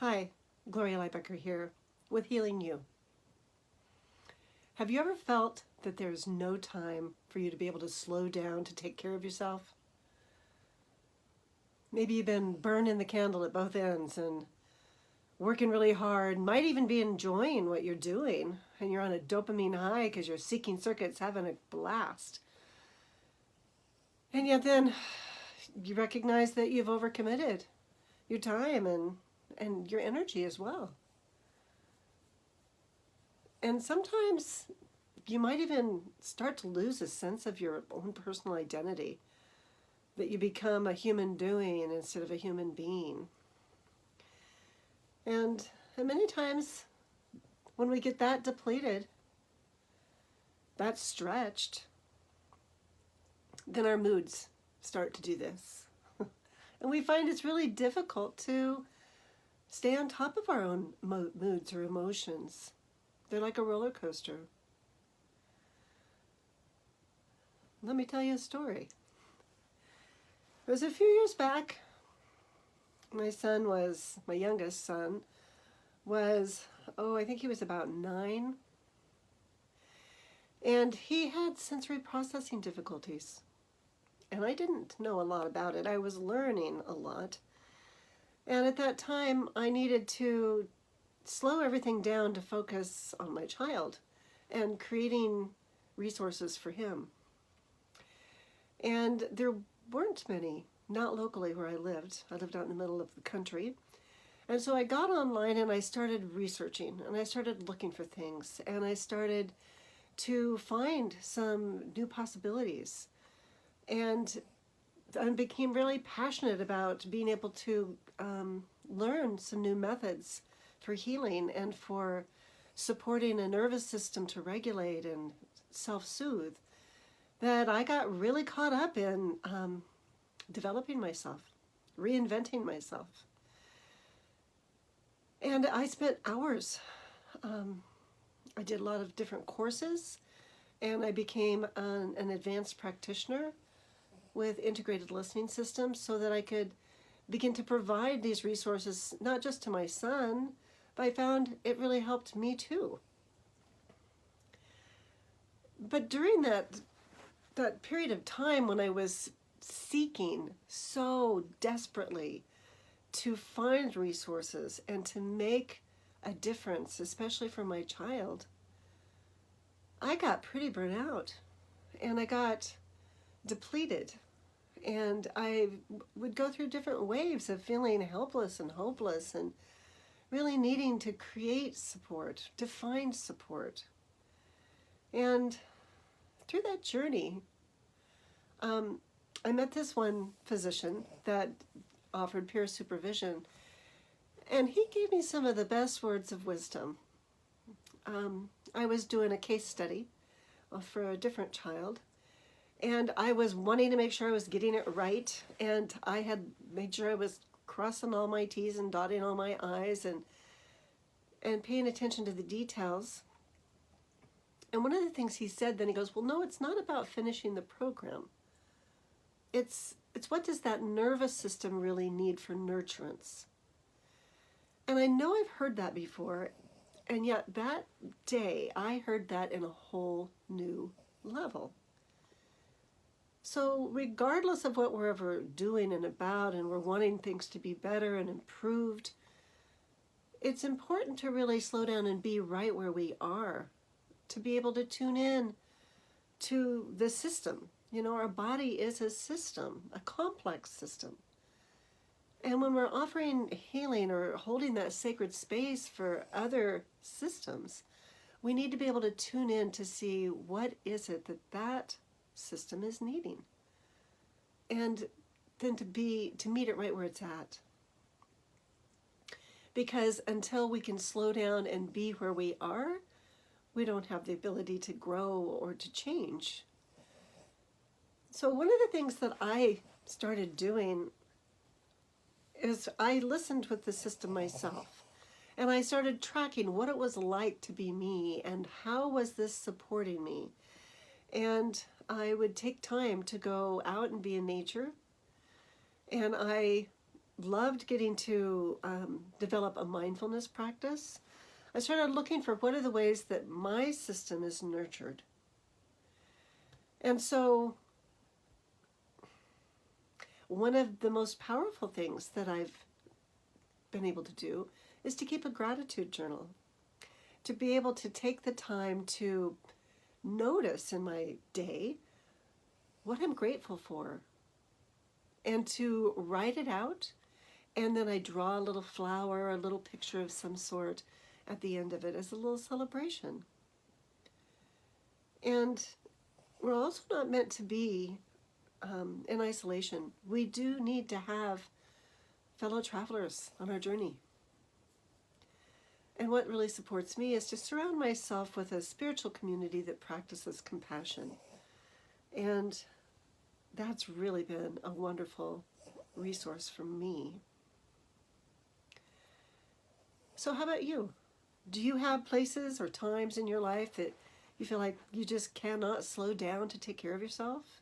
Hi, Gloria Lybecker here with Healing You. Have you ever felt that there's no time for you to be able to slow down to take care of yourself? Maybe you've been burning the candle at both ends and working really hard, might even be enjoying what you're doing, and you're on a dopamine high because you're seeking circuits, having a blast. And yet then you recognize that you've overcommitted your time and your energy as well. And sometimes you might even start to lose a sense of your own personal identity, that you become a human doing instead of a human being. And many times when we get that depleted, that stretched, then our moods start to do this. And we find it's really difficult to stay on top of our own moods or emotions. They're like a roller coaster. Let me tell you a story. It was a few years back. My youngest son was, I think he was about 9. And he had sensory processing difficulties. And I didn't know a lot about it. I was learning a lot. And at that time, I needed to slow everything down to focus on my child and creating resources for him. And there weren't many, not locally where I lived. I lived out in the middle of the country. And so I got online and I started researching and I started looking for things and I started to find some new possibilities. And I became really passionate about being able to learn some new methods for healing and for supporting a nervous system to regulate and self-soothe, that I got really caught up in developing myself, reinventing myself. And I spent hours. I did a lot of different courses, and I became an advanced practitioner with integrated listening systems so that I could begin to provide these resources, not just to my son, but I found it really helped me too. But during that period of time when I was seeking so desperately to find resources and to make a difference, especially for my child, I got pretty burnt out and I got depleted. And I would go through different waves of feeling helpless and hopeless and really needing to create support, to find support. And through that journey, I met this one physician that offered peer supervision, and he gave me some of the best words of wisdom. I was doing a case study for a different child, and I was wanting to make sure I was getting it right, and I had made sure I was crossing all my T's and dotting all my I's and paying attention to the details. And one of the things he said then, he goes, well, no, it's not about finishing the program. It's what does that nervous system really need for nurturance? And I know I've heard that before, and yet that day I heard that in a whole new level. So regardless of what we're ever doing and about, and we're wanting things to be better and improved, it's important to really slow down and be right where we are, to be able to tune in to the system. You know, our body is a system, a complex system. And when we're offering healing or holding that sacred space for other systems, we need to be able to tune in to see what is it that system is needing. And then to meet it right where it's at. Because until we can slow down and be where we are, we don't have the ability to grow or to change. So one of the things that I started doing is I listened with the system myself. And I started tracking what it was like to be me and how was this supporting me. And I would take time to go out and be in nature. And I loved getting to develop a mindfulness practice, I started looking for what are the ways that my system is nurtured. And so one of the most powerful things that I've been able to do is to keep a gratitude journal, to be able to take the time to notice in my day what I'm grateful for and to write it out. And then I draw a little flower, a little picture of some sort at the end of it as a little celebration. And we're also not meant to be in isolation. We do need to have fellow travelers on our journey. And what really supports me is to surround myself with a spiritual community that practices compassion. And that's really been a wonderful resource for me. So how about you? Do you have places or times in your life that you feel like you just cannot slow down to take care of yourself?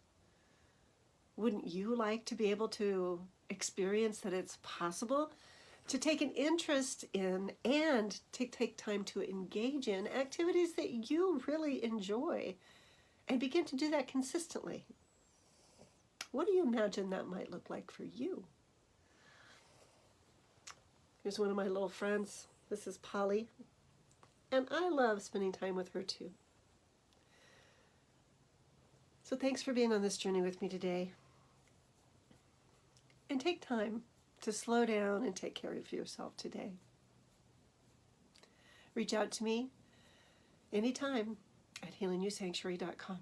Wouldn't you like to be able to experience that it's possible to take an interest in and to take time to engage in activities that you really enjoy and begin to do that consistently? What do you imagine that might look like for you? Here's one of my little friends. This is Polly. And I love spending time with her too. So thanks for being on this journey with me today. And take time to slow down and take care of yourself today. Reach out to me anytime at healingyoursanctuary.com.